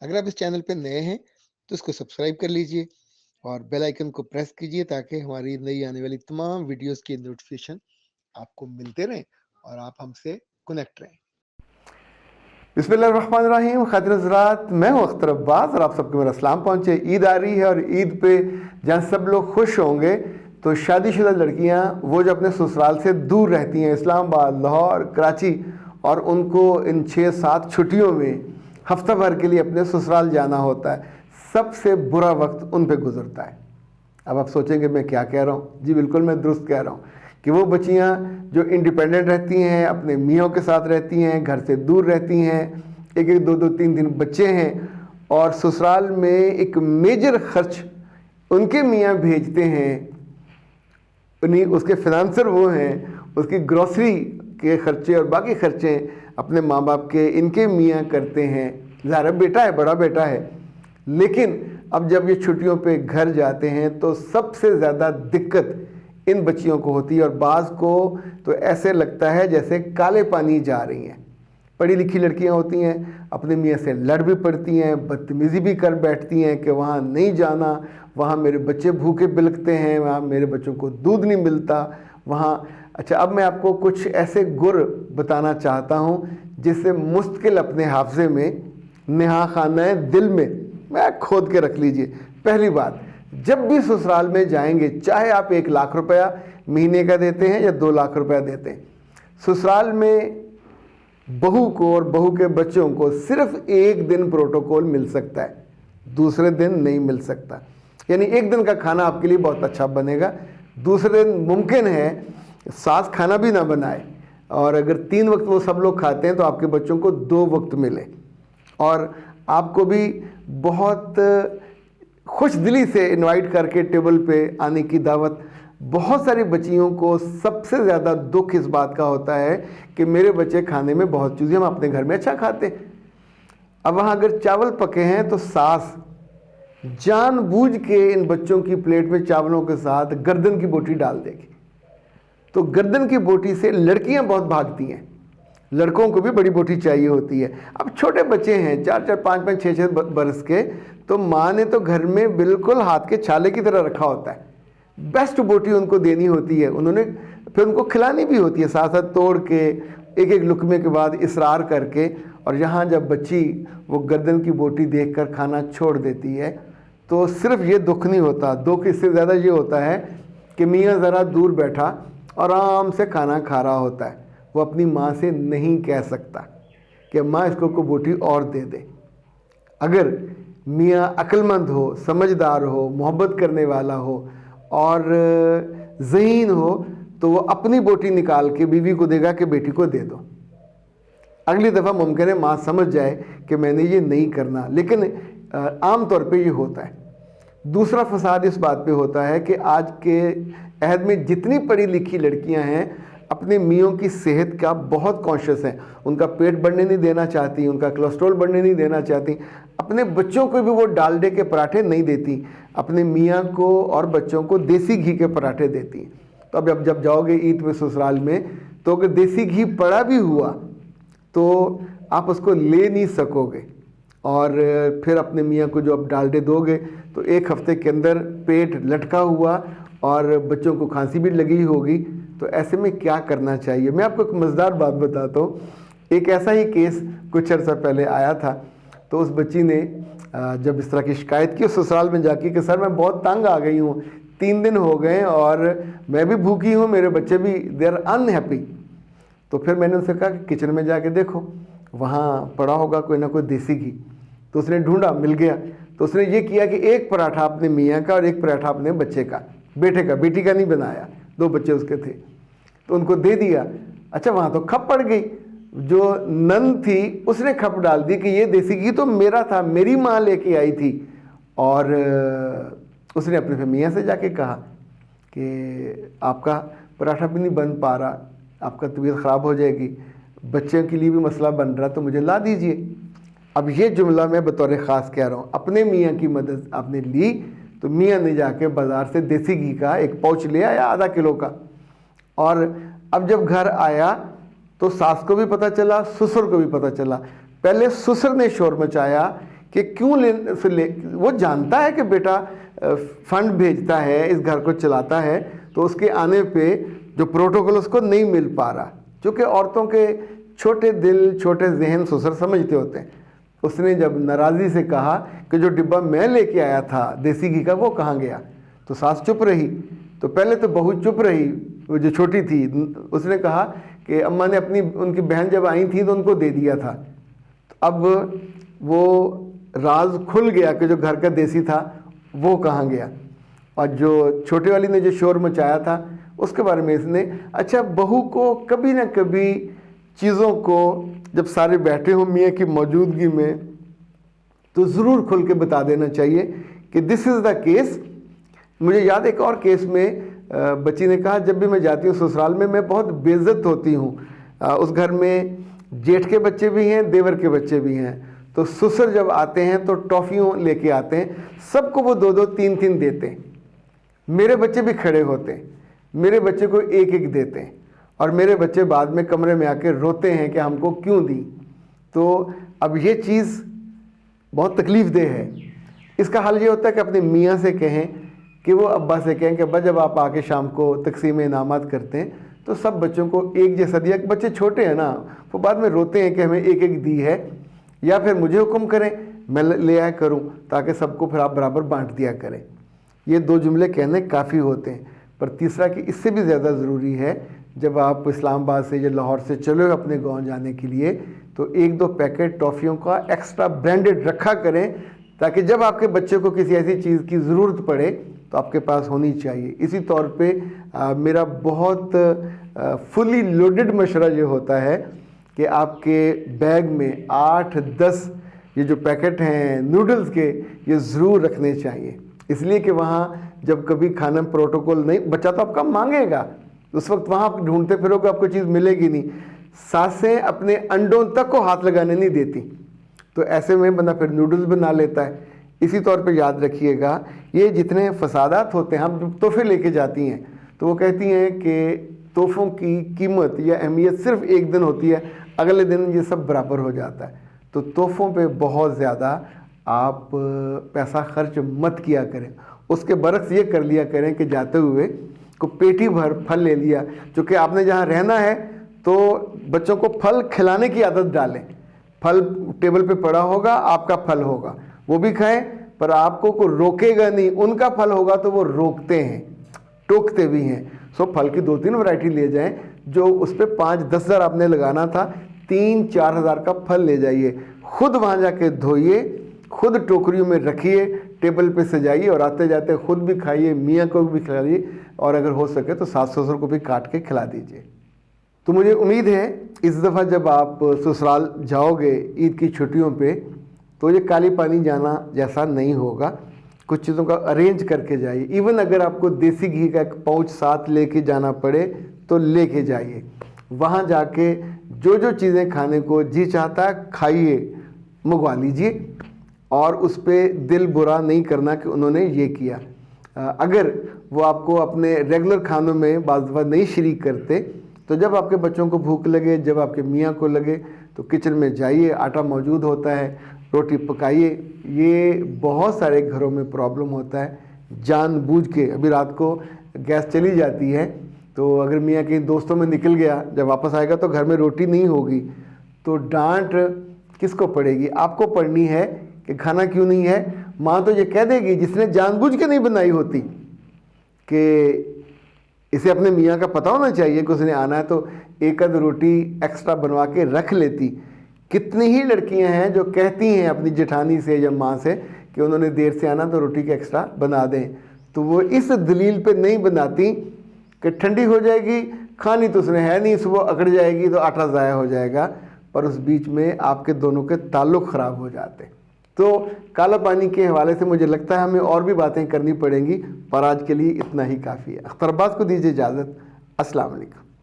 अगर आप इस चैनल पे नए हैं तो इसको सब्सक्राइब कर लीजिए और बेल आइकन को प्रेस कीजिए ताकि हमारी नई आने वाली तमाम वीडियोस की नोटिफिकेशन आपको मिलते रहें और आप हमसे कनेक्ट रहें। बिस्मिल्लाहिर्रहमानिर्रहीम। खातिर हज़रात, मैं हूँ अख्तर अब्बास और आप सबको मेरा सलाम पहुँचे। ईद आ रही है और ईद पे जहाँ सब लोग खुश होंगे तो शादीशुदा लड़कियाँ वो जो अपने ससुराल से दूर रहती हैं, इस्लामाबाद, लाहौर, कराची, और उनको इन 6-7 छुट्टियों में हफ्ता भर के लिए अपने ससुराल जाना होता है, सबसे बुरा वक्त उन पे गुजरता है। अब आप सोचेंगे मैं क्या कह रहा हूँ? जी बिल्कुल, मैं दुरुस्त कह रहा हूँ कि वो बच्चियाँ जो इंडिपेंडेंट रहती हैं, अपने मियों के साथ रहती हैं, घर से दूर रहती हैं, एक एक 2-2 3-3 बच्चे हैं और ससुराल में एक मेजर खर्च उनके मियाँ भेजते हैं, उन्हीं उसके फिनांसर वो हैं, उसकी ग्रॉसरी के खर्चे और बाकी खर्चे अपने माँ बाप के इनके मियाँ करते हैं। ज़ाहिर बेटा है, बड़ा बेटा है, लेकिन अब जब ये छुट्टियों पे घर जाते हैं तो सबसे ज़्यादा दिक्कत इन बच्चियों को होती है और बाज़ को तो ऐसे लगता है जैसे काले पानी जा रही हैं। पढ़ी लिखी लड़कियां होती हैं, अपने मियाँ से लड़ भी पड़ती हैं, बदतमीज़ी भी कर बैठती हैं कि वहाँ नहीं जाना, वहाँ मेरे बच्चे भूखे बिलखते हैं, वहाँ मेरे बच्चों को दूध नहीं मिलता, वहाँ। अच्छा, अब मैं आपको कुछ ऐसे गुर बताना चाहता हूँ जिससे मुस्तकिल अपने हाफजे में, नेहा खाना दिल में मैं खोद के रख लीजिए। पहली बात, जब भी ससुराल में जाएंगे, चाहे आप 1 लाख रुपया महीने का देते हैं या 2 लाख रुपया देते हैं, ससुराल में बहू को और बहू के बच्चों को सिर्फ 1 दिन प्रोटोकॉल मिल सकता है, दूसरे दिन नहीं मिल सकता। यानी 1 दिन का खाना आपके लिए बहुत अच्छा बनेगा, दूसरे दिन मुमकिन है सास खाना भी ना बनाए, और अगर 3 वक्त वो सब लोग खाते हैं तो आपके बच्चों को 2 वक्त मिले। और आपको भी बहुत खुश दिली से इनवाइट करके टेबल पे आने की दावत। बहुत सारी बच्चियों को सबसे ज़्यादा दुख इस बात का होता है कि मेरे बच्चे खाने में बहुत चूज़े, हम अपने घर में अच्छा खाते हैं। अब वहाँ अगर चावल पके हैं तो सास जानबूझ के इन बच्चों की प्लेट में चावलों के साथ गर्दन की बोटी डाल देगी, तो गर्दन की बोटी से लड़कियाँ बहुत भागती हैं, लड़कों को भी बड़ी बोटी चाहिए होती है। अब छोटे बच्चे हैं 4-4, 5-5, 6-6 बरस के, तो माँ ने तो घर में बिल्कुल हाथ के छाले की तरह रखा होता है, बेस्ट बोटी उनको देनी होती है, उन्होंने फिर उनको खिलानी भी होती है, साथ साथ तोड़ के एक एक लुकमे के बाद इसरार करके। और यहाँ जब बच्ची वो गर्दन की बोटी देखकर खाना छोड़ देती है तो सिर्फ ये दुख नहीं होता, दुख इससे ज़्यादा ये होता है कि मियाँ ज़रा दूर बैठा और आराम से खाना खा रहा होता है, वो अपनी माँ से नहीं कह सकता कि माँ इसको को बोटी और दे दे। अगर मियाँ अक्लमंद हो, समझदार हो, मोहब्बत करने वाला हो और ज़हीन हो तो वो अपनी बोटी निकाल के बीवी को देगा कि बेटी को दे दो। अगली दफ़ा मुमकिन है माँ समझ जाए कि मैंने ये नहीं करना, लेकिन आम तौर पे ये होता है। दूसरा फसाद इस बात पे होता है कि आज के अहद में जितनी पढ़ी लिखी लड़कियां हैं अपने मियों की सेहत का बहुत कॉन्शियस हैं, उनका पेट बढ़ने नहीं देना चाहती, उनका कोलेस्ट्रॉल बढ़ने नहीं देना चाहती, अपने बच्चों को भी वो डालडे के पराठे नहीं देती, अपने मियाँ को और बच्चों को देसी घी के पराठे देती। तो अब जब जाओगे ईद पे ससुराल में तो अगर देसी घी पड़ा भी हुआ तो आप उसको ले नहीं सकोगे, और फिर अपने मियाँ को जो आप डालडे दोगे तो 1 हफ्ते के अंदर पेट लटका हुआ और बच्चों को खांसी भी लगी होगी। तो ऐसे में क्या करना चाहिए? मैं आपको एक मज़ेदार बात बताता हूँ। एक ऐसा ही केस कुछ अर्सा पहले आया था, तो उस बच्ची ने जब इस तरह की शिकायत की ससुराल में जाके कि सर मैं बहुत तंग आ गई हूँ, 3 दिन हो गए और मैं भी भूखी हूँ, मेरे बच्चे भी दे आर अनहैप्पी। तो फिर मैंने उनसे कहा कि किचन में जाके देखो, वहाँ पड़ा होगा कोई ना कोई देसी घी। तो उसने ढूंढा, मिल गया। तो उसने ये किया कि 1 पराठा अपने मियाँ का और 1 पराठा अपने बच्चे का, बेटे का, बेटी का नहीं बनाया, 2 बच्चे उसके थे, तो उनको दे दिया। अच्छा, वहाँ तो खप पड़ गई, जो नन थी उसने खप डाल दी कि ये देसी घी तो मेरा था, मेरी माँ लेके आई थी। और उसने अपने मियाँ से जाके कहा कि आपका पराठा भी नहीं बन पा रहा, आपका तबीयत ख़राब हो जाएगी, बच्चे के लिए भी मसला बन रहा, तो मुझे ला दीजिए। अब ये जुमला मैं बतौर ख़ास कह रहा हूँ, अपने मियाँ की मदद आपने ली तो मियाँ ने जाके बाज़ार से देसी घी का 1 पाउच ले आया, आधा किलो का। और अब जब घर आया तो सास को भी पता चला, ससुर को भी पता चला। पहले ससुर ने शोर मचाया کہ کیوں وہ جانتا ہے کہ بیٹا فنڈ بھیجتا ہے، اس گھر کو چلاتا ہے، تو اس کے آنے پہ جو پروٹوکول اس کو نہیں مل پا رہا، چونکہ عورتوں کے چھوٹے دل چھوٹے ذہن سسر سمجھتے ہوتے ہیں۔ اس نے جب ناراضی سے کہا کہ جو ڈبہ میں لے کے آیا تھا دیسی گھی کا وہ کہاں گیا، تو ساس چپ رہی۔ تو پہلے تو بہو چپ رہی، وہ جو چھوٹی تھی، اس نے کہا کہ اماں نے ان کی بہن جب آئی تھی تو ان کو دے دیا تھا۔ اب وہ راز کھل گیا کہ جو گھر کا دیسی تھا وہ کہاں گیا، اور جو چھوٹے والی نے جو شور مچایا تھا اس کے بارے میں اس نے اچھا بہو کو کبھی نہ کبھی چیزوں کو جب سارے بیٹھے ہوں میاں کی موجودگی میں تو ضرور کھل کے بتا دینا چاہیے کہ دس از دا کیس۔ مجھے یاد ایک اور کیس میں بچی نے کہا جب بھی میں جاتی ہوں سسرال میں بہت بے عزت ہوتی ہوں، اس گھر میں جیٹھ کے بچے بھی ہیں دیور کے بچے بھی ہیں، تو سسر جب آتے ہیں تو ٹافیوں لے کے آتے ہیں، سب کو وہ 2-2 3-3 دیتے ہیں، میرے بچے بھی کھڑے ہوتے ہیں، میرے بچے کو 1-1 دیتے ہیں، اور میرے بچے بعد میں کمرے میں آ کے روتے ہیں کہ ہم کو کیوں دی۔ تو اب یہ چیز بہت تکلیف دہ ہے۔ اس کا حل یہ ہوتا ہے کہ اپنے میاں سے کہیں کہ وہ ابا سے کہیں کہ ابا جب آپ آ کے شام کو تقسیم انعامات کرتے ہیں تو سب بچوں کو ایک جیسا دیا، کہ بچے چھوٹے ہیں نا، وہ بعد میں روتے ہیں کہ ہمیں 1-1 دی ہے، یا پھر مجھے حکم کریں میں لے آیا کروں تاکہ سب کو پھر آپ برابر بانٹ دیا کریں۔ یہ 2 جملے کہنے کافی ہوتے ہیں، پر تیسرا کہ اس سے بھی زیادہ ضروری ہے، جب آپ اسلام آباد سے یا لاہور سے چلے اپنے گاؤں جانے کے لیے تو 1-2 پیکٹ ٹافیوں کا ایکسٹرا برانڈڈ رکھا کریں، تاکہ جب آپ کے بچے کو کسی ایسی چیز کی ضرورت پڑے تو آپ کے پاس ہونی چاہیے۔ اسی طور پہ میرا بہت فلی لوڈڈ مشورہ یہ ہوتا ہے کہ آپ کے بیگ میں 8-10 یہ جو پیکٹ ہیں نوڈلز کے یہ ضرور رکھنے چاہیے، اس لیے کہ وہاں جب کبھی کھانا پروٹوکول نہیں، بچہ تو آپ کا مانگے گا، اس وقت وہاں آپ ڈھونڈتے پھرو گے آپ کو چیز ملے گی نہیں، ساسیں اپنے انڈوں تک کو ہاتھ لگانے نہیں دیتی، تو ایسے میں بندہ پھر نوڈلز بنا لیتا ہے۔ اسی طور پہ یاد رکھیے گا یہ جتنے فسادات ہوتے ہیں، ہم جب تحفے لے کے جاتی ہیں تو وہ کہتی ہیں کہ تحفوں کی قیمت یا اہمیت صرف 1 دن ہوتی ہے، اگلے دن یہ سب برابر ہو جاتا ہے، تو تحفوں پہ بہت زیادہ آپ پیسہ خرچ مت کیا کریں، اس کے برعکس یہ کر لیا کریں کہ جاتے ہوئے کو پیٹی بھر پھل لے لیا، چونکہ آپ نے جہاں رہنا ہے تو بچوں کو پھل کھلانے کی عادت ڈالیں، پھل ٹیبل پہ پڑا ہوگا آپ کا پھل ہوگا وہ بھی کھائیں، پر آپ کو کوئی روکے گا نہیں، ان کا پھل ہوگا تو وہ روکتے ہیں ٹوکتے بھی ہیں، سو پھل کی 2-3 ورائٹی لے جائیں، جو اس پہ 5-10 ہزار آپ نے لگانا تھا 3-4 ہزار کا پھل لے جائیے، خود وہاں جا کے دھوئیے، خود ٹوکریوں میں رکھیے، ٹیبل پہ سجائیے اور آتے جاتے خود بھی کھائیے، میاں کو بھی کھلائیے، اور اگر ہو سکے تو ساس سسر کو بھی کاٹ کے کھلا دیجیے۔ تو مجھے امید ہے اس دفعہ جب آپ سسرال جاؤ گے عید کی چھٹیوں پہ تو یہ کالی پانی جانا جیسا نہیں ہوگا، کچھ چیزوں کا ارینج کر کے جائیے، ایون اگر آپ کو دیسی گھی کا 1 پاؤچ ساتھ لے کے جانا پڑے تو لے کے جائیے، وہاں جا کے جو جو چیزیں کھانے کو جی چاہتا ہے کھائیے، منگوا لیجیے، اور اس پہ دل برا نہیں کرنا کہ انہوں نے یہ کیا۔ اگر وہ آپ کو اپنے ریگولر کھانوں میں بعض دفعہ نہیں شریک کرتے تو جب آپ کے بچوں کو بھوک لگے، جب آپ کے میاں کو لگے تو کچن میں جائیے، آٹا موجود ہوتا ہے، روٹی پکائیے۔ یہ بہت سارے گھروں میں پرابلم ہوتا ہے، جان بوجھ کے ابھی رات کو گیس چلی جاتی ہے تو اگر میاں کہیں دوستوں میں نکل گیا، جب واپس آئے گا تو گھر میں روٹی نہیں ہوگی، تو ڈانٹ کس کو پڑے گی؟ آپ کو پڑنی ہے کہ کھانا کیوں نہیں ہے۔ ماں تو یہ کہہ دے گی جس نے جان بوجھ کے نہیں بنائی ہوتی کہ اسے اپنے میاں کا پتہ ہونا چاہیے کہ اس نے آنا ہے تو 1 روٹی ایکسٹرا بنوا کے رکھ لیتی۔ کتنی ہی لڑکیاں ہیں جو کہتی ہیں اپنی جٹھانی سے یا ماں سے کہ انہوں نے دیر سے آنا تو روٹی کے ایکسٹرا بنا دیں، تو وہ اس دلیل پہ نہیں بناتی کہ ٹھنڈی ہو جائے گی، کھانی تو اس نے ہے نہیں، صبح اکڑ جائے گی تو آٹا ضائع ہو جائے گا، پر اس بیچ میں آپ کے دونوں کے تعلق خراب ہو جاتے۔ تو کالا پانی کے حوالے سے مجھے لگتا ہے ہمیں اور بھی باتیں کرنی پڑیں گی، پر آج کے لیے اتنا ہی کافی ہے۔ اختر عباس کو دیجیے اجازت۔ السلام علیکم۔